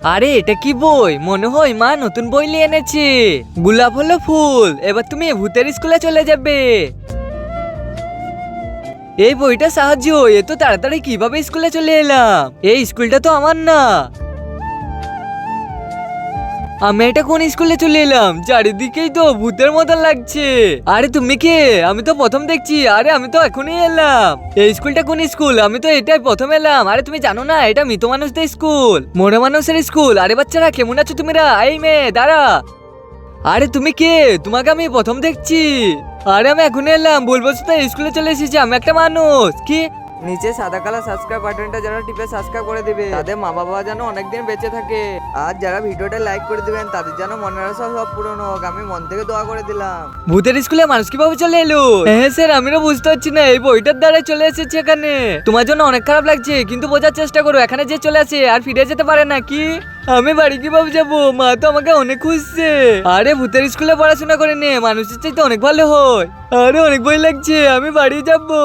আরে এটা কি বই? মনে হয় মা নতুন বই নিয়ে এনেছে। গোলাপ হলো ফুল, এবার তুমি ভূতের স্কুলে চলে যাবে। এই বইটা সাহায্য, এত তাড়াতাড়ি কিভাবে স্কুলে চলে এলাম? এই স্কুলটা তো আমার না। আমি এটা কোন স্কুলে চলে এলাম? চারিদিকেই তো ভূতের মতন লাগছে। আরে তুমি কে? আমি তো প্রথম দেখছি। আরে আমি তো এখনই এলাম। এই স্কুলটা কোন স্কুল? আমি তো এটাই প্রথম এলাম। আরে তুমি জানো না এটা মৃত মানুষদের স্কুল, মরে মানুষের স্কুল। আরে বাচ্চারা কেমন আছো তোমরা? এই মেয়ে দাঁড়া। আরে তুমি কে? তোমাকে আমি প্রথম দেখছি। আরে আমি এখনই এলাম, বলবো তো স্কুলে চলে এসেছি। আমি একটা মানুষ। কি? নিচে সাদা কালার সাবস্ক্রাইব বাটনটা যারা টিপে সাবস্ক্রাইব করে দিবে তাদের মা বাবা যেন অনেকদিন বেঁচে থাকে। আর যারা ভিডিওটা লাইক করে দিবেন তাদের যেন মনের আশা সব পূরণ হোক। আমি মন থেকে দোয়া করে দিলাম। ভূতের স্কুলে মানুষ কিভাবে চলে এলো? হ্যাঁ স্যার, আমিও বুঝতে পারছি না। এই বইটার দ্বারা চলে এসেছে এখানে। তোমার জন্য অনেক খারাপ লাগছে, কিন্তু বোঝার চেষ্টা করো। এখানে যে চলে আসে আর ফিরে যেতে পারে না। কি? আমি বাড়ি কিভাবে যাবো? মা তো আমাকে অনেক খুঁজছে। আরে ভূতের স্কুলে পড়াশোনা করে নে, মানুষের চাইতে অনেক ভালো হয়। আরে অনেক ভয় লাগছে, আমি বাড়ি যাবো।